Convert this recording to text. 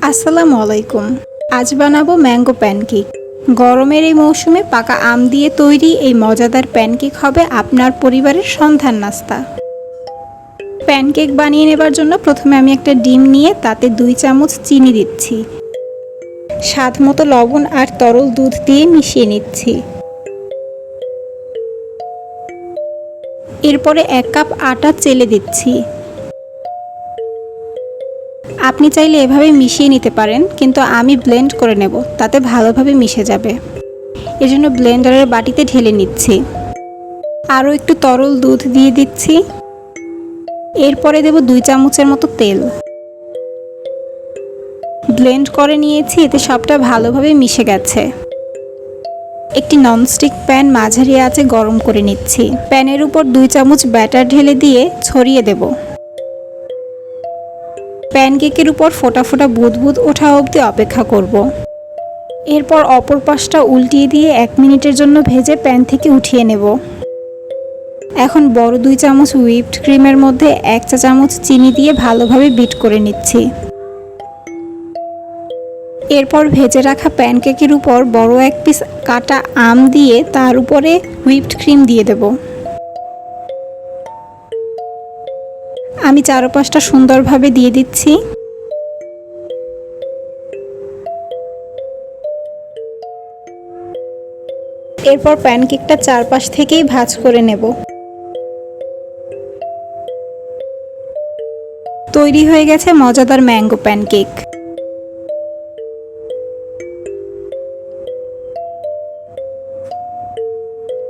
আসসালামু আলাইকুম। আজ বানাবো ম্যাঙ্গো প্যানকেক। গরমের এই মৌসুমে পাকা আম দিয়ে তৈরি এই মজাদার প্যানকেক হবে আপনার পরিবারের সন্ধ্যার নাস্তা। প্যানকেক বানিয়ে নেবার জন্য প্রথমে আমি একটা ডিম নিয়ে তাতে 2 চামচ চিনি দিচ্ছি। স্বাদ মতো লবণ আর তরল দুধ দিয়ে মিশিয়ে নিচ্ছি। এরপরে 1 কাপ আটা চেলে দিচ্ছি। আপনি চাইলে এভাবে মিশিয়ে নিতে পারেন, কিন্তু আমি ব্লেন্ড করে নেব, তাতে ভালোভাবে মিশে যাবে। এজন্য ব্লেন্ডারের বাটিতে ঢেলে নিচ্ছি। আরও একটু তরল দুধ দিয়ে দিচ্ছি। এরপরে দেব 2 চামচের মতো তেল। ব্লেন্ড করে নিয়েছি, এতে সবটা ভালোভাবে মিশে গেছে। একটি ননস্টিক প্যান মাঝারি আঁচে গরম করে নিচ্ছি। প্যানের উপর 2 চামচ ব্যাটার ঢেলে দিয়ে ছড়িয়ে দেব। প্যানকেকের উপর ফোটা ফোটা বুদবুদ ওঠা অবধি অপেক্ষা করব। এরপর অপর পাশটা উল্টিয়ে দিয়ে 1 মিনিটের জন্য ভেজে প্যান থেকে উঠিয়ে নেব। এখন বড় 2 চামচ হুইপড ক্রিমের মধ্যে 1 চা চামচ চিনি দিয়ে ভালোভাবে বিট করে নিচ্ছি। এরপর ভেজে রাখা প্যানকেকের উপর বড় 1 পিস কাটা আম দিয়ে তার উপরে হুইপড ক্রিম দিয়ে দেব। আমি চারপাশটা সুন্দরভাবে দিয়ে দিচ্ছি। এরপর প্যানকেকটা চারপাশ থেকেই ভাঁজ করে নেব। তৈরি হয়ে গেছে মজাদার ম্যাঙ্গো প্যানকেক।